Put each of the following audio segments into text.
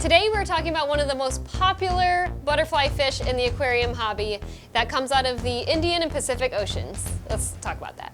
Today we're talking about one of the most popular butterfly fish in the aquarium hobby that comes out of the Indian and Pacific Oceans. Let's talk about that.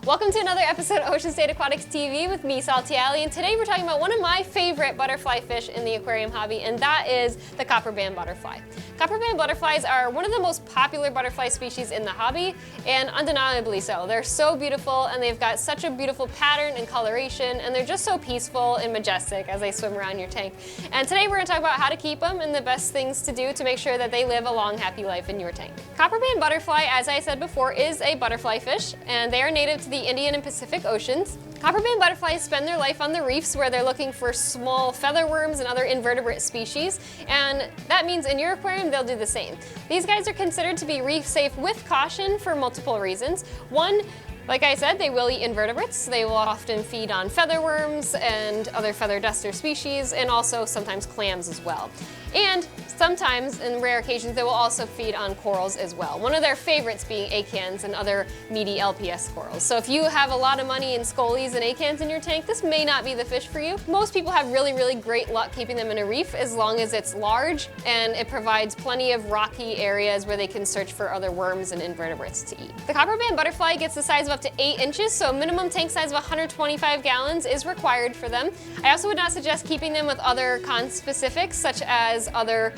Welcome to another episode of Ocean State Aquatics TV with me, Salty Alley, and today we're talking about one of my favorite butterfly fish in the aquarium hobby, and that is the copper band butterfly. Copper band butterflies are one of the most popular butterfly species in the hobby, and undeniably so. They're so beautiful, and they've got such a beautiful pattern and coloration, and they're just so peaceful and majestic as they swim around your tank. And today we're going to talk about how to keep them and the best things to do to make sure that they live a long, happy life in your tank. Copper band butterfly, as I said before, is a butterfly fish, and they are native to the Indian and Pacific Oceans. Copper band butterflies spend their life on the reefs where they're looking for small featherworms and other invertebrate species, and that means in your aquarium they'll do the same. These guys are considered to be reef safe with caution for multiple reasons. One, like I said, they will eat invertebrates. They will often feed on featherworms and other feather duster species, and also sometimes clams as well. And sometimes, in rare occasions, they will also feed on corals as well. One of their favorites being acans and other meaty LPS corals. So if you have a lot of money in scolies and acans in your tank, this may not be the fish for you. Most people have really great luck keeping them in a reef as long as it's large and it provides plenty of rocky areas where they can search for other worms and invertebrates to eat. The copper band butterfly gets the size of up to 8 inches, so a minimum tank size of 125 gallons is required for them. I also would not suggest keeping them with other conspecifics such as other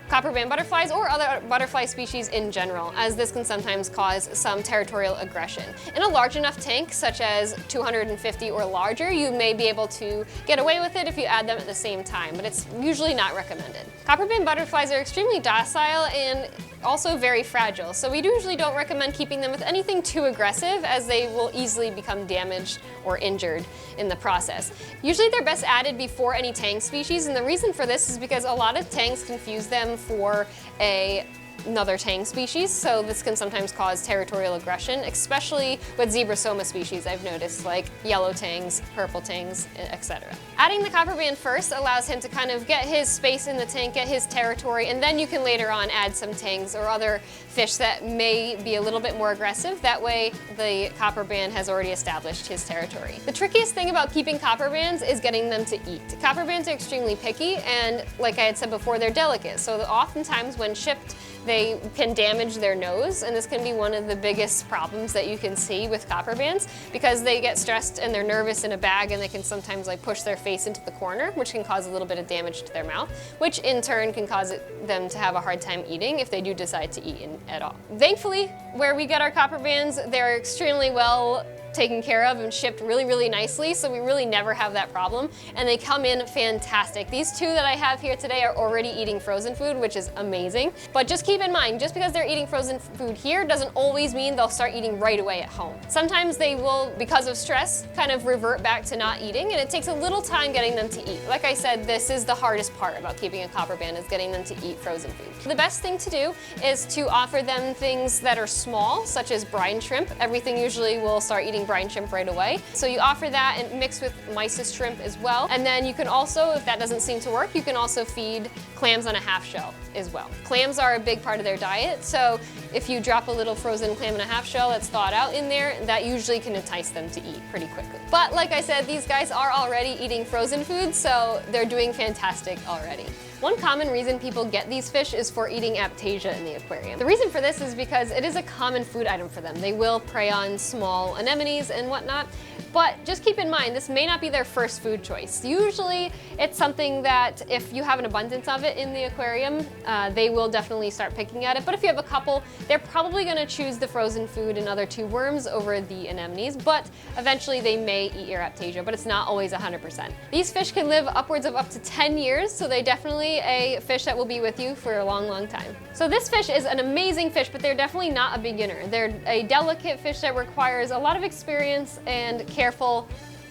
copper band butterflies or other butterfly species in general, as this can sometimes cause some territorial aggression. In a large enough tank, such as 250 or larger, you may be able to get away with it if you add them at the same time, but it's usually not recommended. Copper band butterflies are extremely docile and also very fragile, so we usually don't recommend keeping them with anything too aggressive, as they will easily become damaged or injured in the process. Usually they're best added before any tang species, and the reason for this is because a lot of tangs confuse them for another tang species, so this can sometimes cause territorial aggression, especially with Zebrasoma species I've noticed, like yellow tangs, purple tangs, etc. Adding the copper band first allows him to kind of get his space in the tank, get his territory, and then you can later on add some tangs or other fish that may be a little bit more aggressive. That way the copper band has already established his territory. The trickiest thing about keeping copper bands is getting them to eat. Copper bands are extremely picky, and like I had said before, they're delicate, so oftentimes when shipped they can damage their nose, and this can be one of the biggest problems that you can see with copper bands, because they get stressed and they're nervous in a bag, and they can sometimes push their face into the corner, which can cause a little bit of damage to their mouth, which in turn can cause them to have a hard time eating if they do decide to eat at all. Thankfully, where we get our copper bands, they're extremely well taken care of and shipped really nicely, so we really never have that problem, and they come in fantastic. These two that I have here today are already eating frozen food, which is amazing, but just keep in mind, just because they're eating frozen food here doesn't always mean they'll start eating right away at home. Sometimes they will, because of stress, kind of revert back to not eating, and it takes a little time getting them to eat. Like I said, this is the hardest part about keeping a copper band, is getting them to eat frozen food. The best thing to do is to offer them things that are small, such as brine shrimp. Everything usually will start eating brine shrimp right away. So you offer that and mix with mysis shrimp as well. And then you can also, if that doesn't seem to work, you can also feed clams on a half shell as well. Clams are a big part of their diet, so if you drop a little frozen clam in a half shell that's thawed out in there, that usually can entice them to eat pretty quickly. But like I said, these guys are already eating frozen food, so they're doing fantastic already. One common reason people get these fish is for eating Aiptasia in the aquarium. The reason for this is because it is a common food item for them. They will prey on small anemones and whatnot, but just keep in mind, this may not be their first food choice. Usually it's something that if you have an abundance of it in the aquarium, they will definitely start picking at it. But if you have a couple, they're probably gonna choose the frozen food and other tube worms over the anemones, but eventually they may eat your Aiptasia, but it's not always 100%. These fish can live upwards of up to 10 years, so they definitely a fish that will be with you for a long time. So this fish is an amazing fish, but they're definitely not a beginner. They're a delicate fish that requires a lot of experience and careful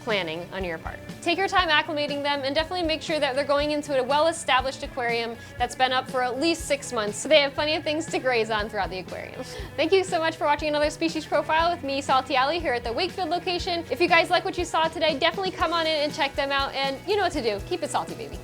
planning on your part. Take your time acclimating them and definitely make sure that they're going into a well-established aquarium that's been up for at least 6 months so they have plenty of things to graze on throughout the aquarium. Thank you so much for watching another Species Profile with me, Salty Alley, here at the Wakefield location. If you guys like what you saw today, definitely come on in and check them out, and you know what to do. Keep it salty, baby.